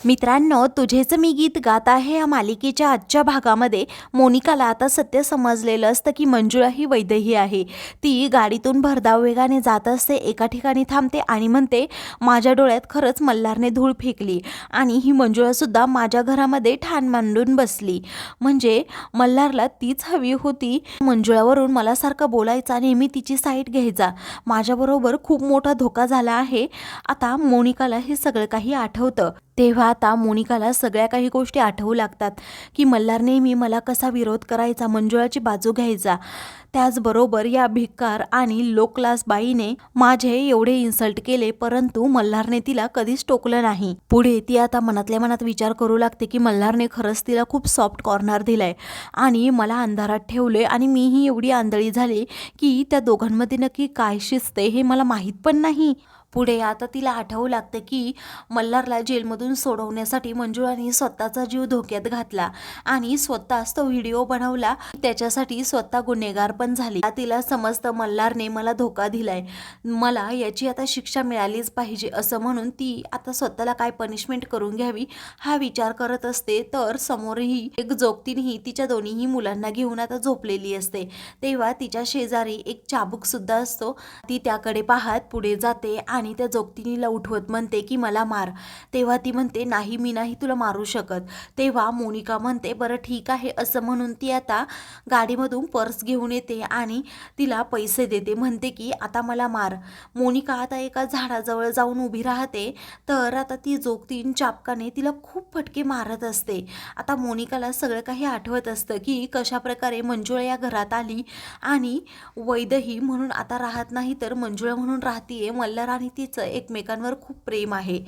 मित्रांनो, तुझेच मी गीत गात आहे या मालिकेच्या आजच्या भागामध्ये मोनिकाला आता सत्य समजलेलं असतं की मंजुळा ही वैदेही आहे. ती गाडीतून भरधाव वेगाने जात असते, एका ठिकाणी थांबते आणि म्हणते, माझ्या डोळ्यात खरंच मल्हारने धूळ फेकली आणि ही मंजुळासुद्धा माझ्या घरामध्ये ठाण मांडून बसली. म्हणजे मल्हारला तीच हवी होती. मंजुळावरून मला सारखं बोलायचा, नेहमी तिची साईड घ्यायचा. माझ्याबरोबर खूप मोठा धोका झाला आहे. आता मोनिकाला हे सगळं काही आठवतं. तेव्हा आता मोनिकाला सगळ्या काही गोष्टी आठवू लागतात की मल्हार नेहमी मला कसा विरोध करायचा, मंजुळाची बाजू घ्यायचा. त्याचबरोबर या भिकार आणि लो क्लास बाईने माझे एवढे इन्सल्ट केले, परंतु मल्हारने तिला कधीच टोकलं नाही. पुढे ती आता मनातल्या मनात विचार करू लागते की मल्हारने खरंच तिला खूप सॉफ्ट कॉर्नर दिलाय आणि मला अंधारात ठेवले आणि मीही एवढी आंधळी झाली की त्या दोघांमध्ये नक्की काय शिजते हे मला माहीत पण नाही. पुढे आता तिला आठवू लागतं की मल्हारला जेलमधून सोडवण्यासाठी मंजुळाने स्वतःचा जीव धोक्यात घातला आणि स्वतःच तो व्हिडिओ बनवला. त्याच्यासाठी स्वतः गुन्हेगार पण झाली. तिला समजतं मल्हारने मला धोका दिलाय, मला याची आता शिक्षा मिळालीच पाहिजे असं म्हणून ती आता स्वतःला काय पनिशमेंट करून घ्यावी हा विचार करत असते. तर समोरही एक जोगतीनही तिच्या दोन्हीही मुलांना घेऊन आता झोपलेली असते. तेव्हा तिच्या शेजारी एक चाबूक सुद्धा असतो. ती त्याकडे पाहत पुढे जाते आणि त्या जोगतिनीला उठवत म्हणते की मला मार. तेव्हा ती म्हणते, नाही मी नाही तुला मारू शकत. तेव्हा मोनिका म्हणते, बरं ठीक आहे असं म्हणून ती आता गाडीमधून पर्स घेऊन येते आणि तिला पैसे देते. म्हणते की आता मला मार. मोनिका आता एका झाडाजवळ जाऊन उभी राहते. तर आता ती जोगतीन चापकाने तिला खूप फटके मारत असते. आता मोनिकाला सगळं काही आठवत असतं की कशा प्रकारे मंजुळा या घरात आली आणि वैदेही म्हणून आता राहत नाही तर मंजुळा म्हणून राहतीये. मल्हार आणि तिचं एकमेकांवर खूप प्रेम आहे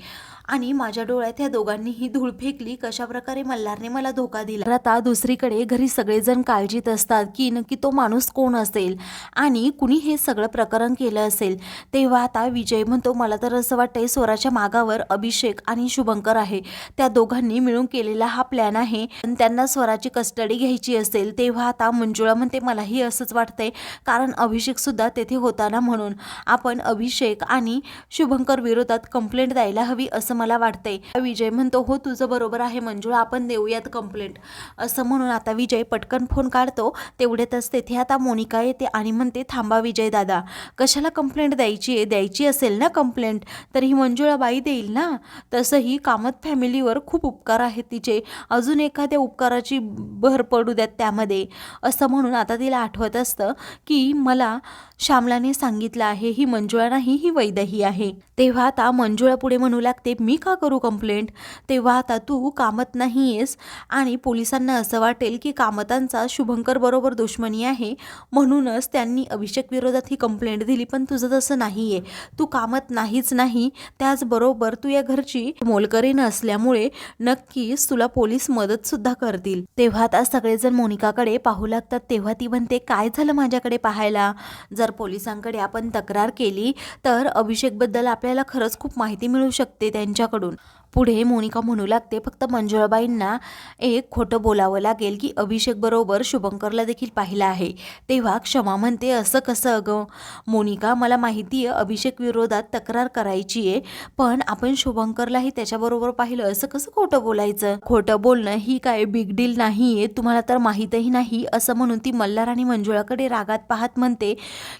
आणि माझ्या डोळ्यात ह्या दोघांनीही धूळ फेकली. कशा प्रकारे मल्हारने मला धोका दिला. आता दुसरीकडे घरी सगळेजण काळजीत असतात की नक्की तो माणूस कोण असेल आणि कुणी हे सगळं प्रकरण केलं असेल. तेव्हा आता विजय म्हणतो, मला तर असं वाटतंय स्वराच्या मागावर अभिषेक आणि शुभंकर आहे. त्या दोघांनी मिळून केलेला हा प्लॅन आहे. पण त्यांना स्वराची कस्टडी घ्यायची असेल. तेव्हा आता मंजुळा म्हणते, मलाही असंच वाटतंय, कारण अभिषेक सुद्धा तेथे होता ना, म्हणून आपण अभिषेक आणि शुभंकर विरोधात कंप्लेंट द्यायला हवी असं मला वाटतंय. विजय म्हणतो, हो तुझं बरोबर आहे मंजुळा, आपण देऊयात कंप्लेंट असं म्हणून आता विजय पटकन फोन काढतो. तेवढ्यातच तेथे आता मोनिका येते आणि म्हणते, थांबा विजय दादा, कशाला कंप्लेंट द्यायची असेल ना कंप्लेंट तर ही मंजुळा बाई देईल ना. तसंही कामत फॅमिलीवर खूप उपकार आहेत तिचे, अजून एखाद्या उपकाराची भर पडू द्यात त्यामध्ये असं म्हणून आता तिला आठवत असतं की मला श्यामलाने सांगितलं आहे ही मंजुळा नाही ही वैदेही आहे. तेव्हा आता मंजुळा पुढे म्हणू लागते, मी का करू कंप्लेंट. तेव्हा आता तू कामत नाही आहेस आणि पोलिसांना असं वाटेल की कामतांचा शुभंकर बरोबर दुश्मनी आहे म्हणूनच त्यांनी अभिषेक विरोधात ही कंप्लेंट दिली. पण तुझं तसं नाही आहे, तू कामत नाहीच नाही, त्याचबरोबर तू या घरची मोलकरी नसल्यामुळे नक्कीच तुला पोलीस मदत सुद्धा करतील. तेव्हा आता सगळेजण मोनिकाकडे पाहू लागतात. तेव्हा ती म्हणते, काय झालं माझ्याकडे पाहायला. जर पोलिसांकडे आपण तक्रार केली तर अभिषेकबद्दल आपल्याला खरंच खूप माहिती मिळू शकते त्यांच्याकडून. पुढे मोनिका म्हणू लागते, फक्त मंजुळाबाईंना एक खोटं बोलावं लागेल की अभिषेक बरोबर शुभंकरला देखील पाहिलं आहे. तेव्हा क्षमा म्हणते, असं कसं अगं मोनिका, मला माहिती आहे अभिषेक विरोधात तक्रार करायची आहे, पण आपण शुभंकरलाही त्याच्याबरोबर पाहिलं, असं कसं खोटं बोलायचं. खोटं बोलणं ही काय बिग डील नाही आहे, तुम्हाला तर माहीतही नाही असं म्हणून ती मल्हार आणि मंजुळाकडे रागात पाहत म्हणते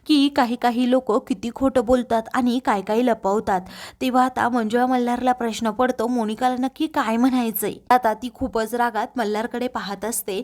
की काही लोक किती खोटं बोलतात आणि काय लपवतात. तेव्हा आता मंजुळा मल्हारला प्रश्न पडतो, मोनिकाला नक्की काय म्हणायचंय. आता ती खूपच रागात मल्हारकडे पाहत असते.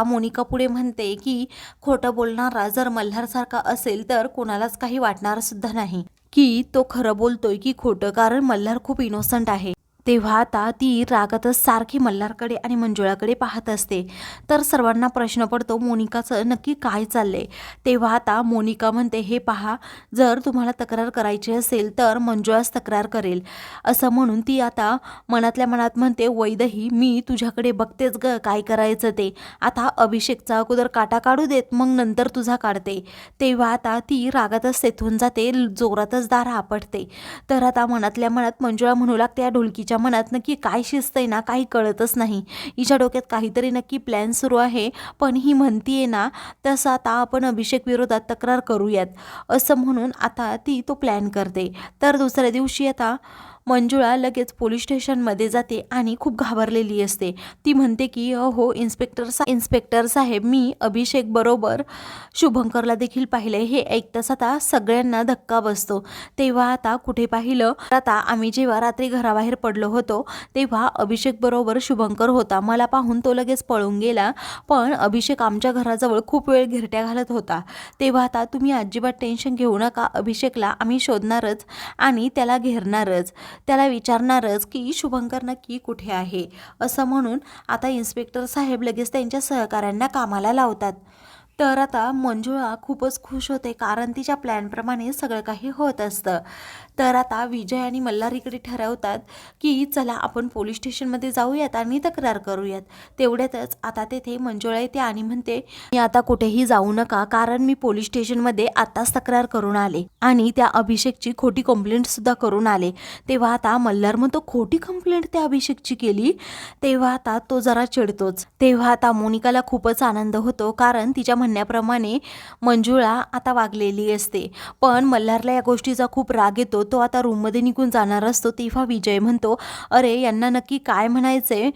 मोनिका पुढे म्हणते की खोटं बोलणारा जर मल्हारसारखा असेल तर कोणालाच काही वाटणार सुद्धा नाही की तो खरं बोलतोय की खोटं, कारण मल्हार खूप इनोसंट आहे. तेव्हा आता ती रागातच सारखी मल्हारकडे आणि मंजुळाकडे पाहत असते. तर सर्वांना प्रश्न पडतो, मोनिकाचं नक्की काय चाललंय. तेव्हा आता मोनिका म्हणते, हे पहा, जर तुम्हाला तक्रार करायची असेल तर मंजुळाच तक्रार करेल असं म्हणून ती आता मनातल्या मनात म्हणते, वैदेही मी तुझ्याकडे बघतेच ग काय करायचं ते. आता अभिषेकचा अगोदर काटा काढू देत, मग नंतर तुझा काढते. तेव्हा आता ती रागातच तेथून जाते, जोरातच दार आपटते. तर आता मनातल्या मनात मंजुळा म्हणू लागते, या ढोलकीच्या मनात नक्की काय शिजतंय ना काही कळतच नाही. हिच्या डोक्यात काहीतरी नक्की प्लॅन सुरू आहे. पण ही म्हणतीये ना तसं आता आपण अभिषेक विरोधात तक्रार करूयात असं म्हणून आता ती तो प्लॅन करते. तर दुसऱ्या दिवशी आता मंजुळा लगेच पोलीस स्टेशनमध्ये जाते आणि खूप घाबरलेली असते. ती म्हणते की हो इन्स्पेक्टर साहेब, मी अभिषेक बरोबर शुभंकरला देखील पाहिले. हे ऐकताच आता सगळ्यांना धक्का बसतो. तेव्हा आता कुठे पाहिलं, आता आम्ही जेव्हा रात्री घराबाहेर पडलो होतो तेव्हा अभिषेक बरोबर शुभंकर होता. मला पाहून तो लगेच पळून गेला, पण अभिषेक आमच्या घराजवळ खूप वेळ घिरट्या घालत होता. तेव्हा आता तुम्ही अजिबात टेन्शन घेऊ नका, अभिषेकला आम्ही शोधणारच आणि त्याला घेरणारच, त्याला विचारणारच की शुभंकर नक्की कुठे आहे. असं म्हणून आता इन्स्पेक्टर साहेब लगेच त्यांच्या सहकाऱ्यांना कामाला लावतात. तर आता मंजुळा खूपच खुश होते, कारण तिच्या प्लॅनप्रमाणे सगळं काही होत असतं. तर आता विजय आणि मल्हार इकडे ठरवतात की चला आपण पोलीस स्टेशनमध्ये जाऊयात आणि तक्रार करूयात. तेवढ्यातच आता तेथे मंजुळा येते आणि म्हणते, मी आता कुठेही जाऊ नका, कारण मी पोलीस स्टेशनमध्ये आताच तक्रार करून आले आणि त्या अभिषेकची खोटी कंप्लेंटसुद्धा करून आले. तेव्हा आता मल्हार म्हणतो, खोटी कंप्लेंट त्या अभिषेकची केली? तेव्हा आता तो जरा चिडतोच. तेव्हा आता मोनिकाला खूपच आनंद होतो, कारण तिच्या म्हणण्याप्रमाणे मंजुळा आता वागलेली असते. पण मल्हारला या गोष्टीचा खूप राग येतो. तो आता रूममध्ये निघून जाणार असतो. तेव्हा विजय म्हणतो, अरे यांना नक्की काय म्हणायचंय,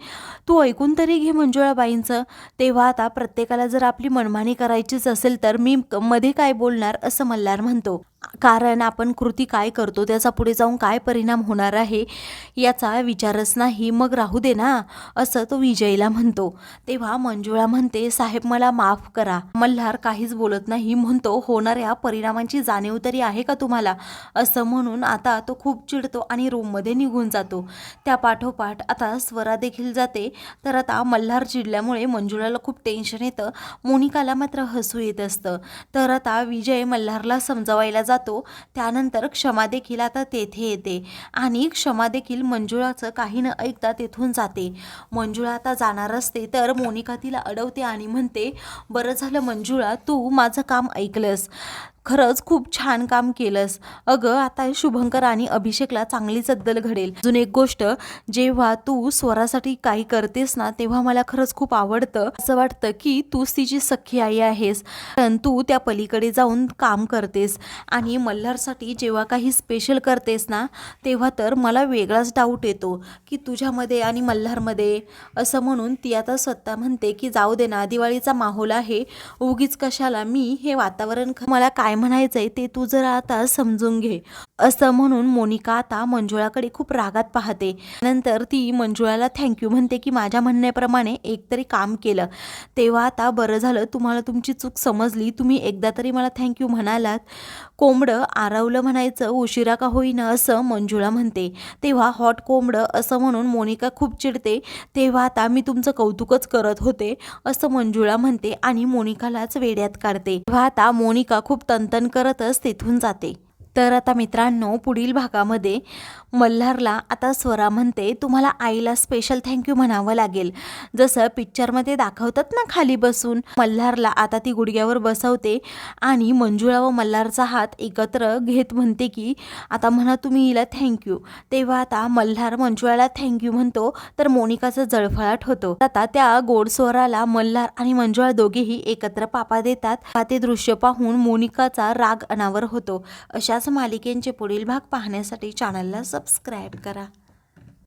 तू ऐकून तरी घे मंजुळाबाईंचं. तेव्हा आता प्रत्येकाला जर आपली मनमानी करायचीच असेल तर मी मध्ये काय बोलणार, असं मल्हार म्हणतो. कारण आपण कृती काय करतो त्याचा पुढे जाऊन काय परिणाम होणार आहे याचा विचारच नाही, मग राहू दे ना, असं तो विजयला म्हणतो. तेव्हा मंजुळा म्हणते, साहेब मला माफ करा. मल्हार काहीच बोलत नाही, म्हणतो, होणाऱ्या परिणामांची जाणीव तरी आहे का तुम्हाला, असं म्हणून आता तो खूप चिडतो आणि रूममध्ये निघून जातो. त्या पाठोपाठ आता स्वरा देखील जाते. तर आता मल्हार चिडल्यामुळे मंजुळाला खूप टेन्शन येतं, मोनिकाला मात्र हसू येत असतं. तर आता विजय मल्हारला समजावायला जातो. त्यानंतर क्षमा देखील आता तेथे येते आणि क्षमा देखील मंजुळाचं काही न ऐकता तेथून जाते. मंजुळा आता जाणार असते तर मोनिका तिला अडवते आणि म्हणते, बरं झालं मंजुळा, तू माझं काम ऐकलंस, खरंच खूप छान काम केलंस. अगं आता शुभंकर आणि अभिषेकला चांगलीच अद्दल घडेल. अजून एक गोष्ट, जेव्हा तू स्वरासाठी काही करतेस ना तेव्हा मला खरंच खूप आवडतं. असं वाटतं की तूच तिची सख्खी आई आहेस, कारण तू त्या पलीकडे जाऊन काम करतेस आणि मल्हारसाठी जेव्हा काही स्पेशल करतेस ना तेव्हा तर मला वेगळाच डाऊट येतो की तुझ्यामध्ये आणि मल्हारमध्ये. असं म्हणून ती आता स्वतः म्हणते की जाऊ दे ना, दिवाळीचा माहोल आहे, उगीच कशाला, मी हे वातावरण मला काय म्हणायचंय ते तू जरा आता समजून घे. असं म्हणून मोनिका आता मंजुळाकडे खूप रागात पाहते. नंतर ती मंजुळाला थँक्यू म्हणते की माझ्या म्हणण्याप्रमाणे एकतरी काम केलं. तेव्हा आता बरं झालं तुम्हाला तुमची चूक समजली, तुम्ही एकदा तरी मला थँक्यू म्हणालात. कोंबडं आरवलं म्हणायचं उशिरा का होईना, असं मंजुळा म्हणते. तेव्हा हॉट कोंबडं असं म्हणून मोनिका खूप चिडते. तेव्हा आता मी तुमचं कौतुकच करत होते, असं मंजुळा म्हणते आणि मोनिकालाच वेड्यात काढते. तेव्हा आता मोनिका खूप तनतन करतच तिथून जाते. तर आता मित्रांनो, पुढील भागामध्ये मल्हारला आता स्वरा म्हणते, तुम्हाला आईला स्पेशल थँक्यू म्हणावं लागेल, जसं पिक्चरमध्ये दाखवतात ना खाली बसून. मल्हारला आता ती गुडघ्यावर बसवते आणि मंजुळा व मल्हारचा हात एकत्र घेत म्हणते की आता म्हणा तुम्ही हिला थँक्यू. तेव्हा आता मल्हार मंजुळाला थँक्यू म्हणतो तर मोनिकाचा जळफळाट होतो. आता त्या गोड स्वराला मल्हार आणि मंजुळा दोघेही एकत्र पापा देतात. ते दृश्य पाहून मोनिकाचा राग अनावर होतो. अशाच मालिकेंचे पुढील भाग पाहण्यासाठी चॅनलला सबस्क्राईब करा.